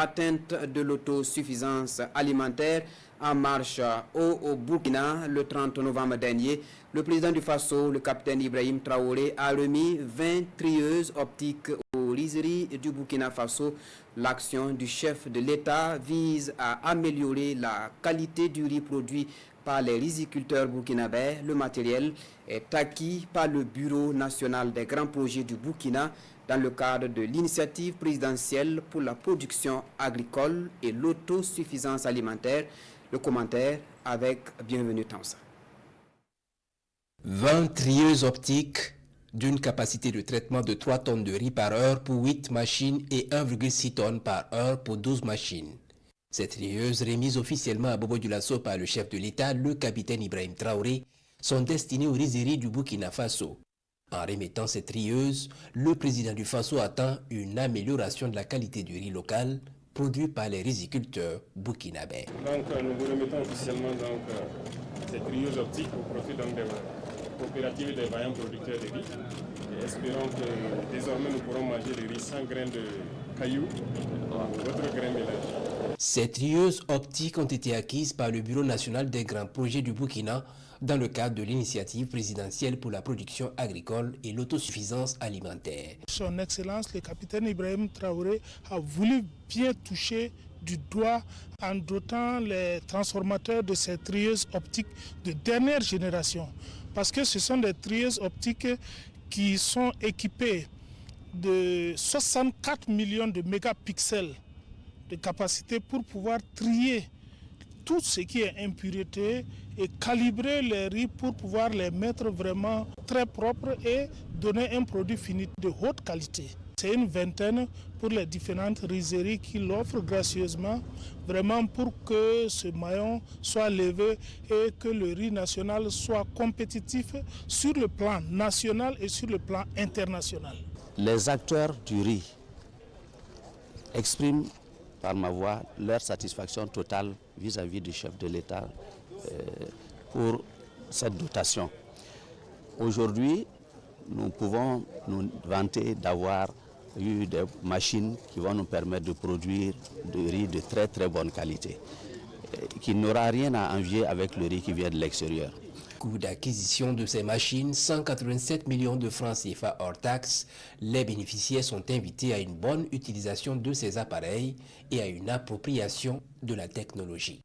Atteinte de l'autosuffisance alimentaire en marche au Burkina le 30 novembre dernier. Le président du Faso, le capitaine Ibrahim Traoré, a remis 20 trieuses optiques aux rizeries du Burkina Faso. L'action du chef de l'État vise à améliorer la qualité du riz produit par les riziculteurs burkinabés. Le matériel est acquis par le Bureau national des grands projets du Burkina dans le cadre de l'initiative présidentielle pour la production agricole et l'autosuffisance alimentaire. Le commentaire avec Bienvenue Tansa. 20 trieuses optiques d'une capacité de traitement de 3 tonnes de riz par heure pour 8 machines et 1,6 tonnes par heure pour 12 machines. Ces trieuses, remises officiellement à Bobo Dioulasso par le chef de l'État, le capitaine Ibrahim Traoré, sont destinées aux rizeries du Burkina Faso. En remettant ces trieuses, le président du Faso attend une amélioration de la qualité du riz local produit par les riziculteurs burkinabés. Donc nous vous remettons officiellement ces trieuses optiques au profit des coopératives et des vaillants producteurs de riz. Et espérons que désormais nous pourrons manger le riz sans grains de cailloux ou d'autres grains mélangés. Ces trieuses optiques ont été acquises par le Bureau national des grands projets du Burkina dans le cadre de l'initiative présidentielle pour la production agricole et l'autosuffisance alimentaire. Son Excellence, le capitaine Ibrahim Traoré, a voulu bien toucher du doigt en dotant les transformateurs de ces trieuses optiques de dernière génération. Parce que ce sont des trieuses optiques qui sont équipées de 64 millions de mégapixels de capacité pour pouvoir trier tout ce qui est impureté et calibrer les riz pour pouvoir les mettre vraiment très propres et donner un produit fini de haute qualité. C'est une vingtaine pour les différentes rizeries qui l'offrent gracieusement, vraiment pour que ce maillon soit levé et que le riz national soit compétitif sur le plan national et sur le plan international. Les acteurs du riz expriment par ma voix leur satisfaction totale vis-à-vis du chef de l'État pour cette dotation. Aujourd'hui, nous pouvons nous vanter d'avoir eu des machines qui vont nous permettre de produire du riz de très très bonne qualité, qui n'aura rien à envier avec le riz qui vient de l'extérieur. Coût d'acquisition de ces machines, 187 millions de francs CFA hors taxes. Les bénéficiaires sont invités à une bonne utilisation de ces appareils et à une appropriation de la technologie.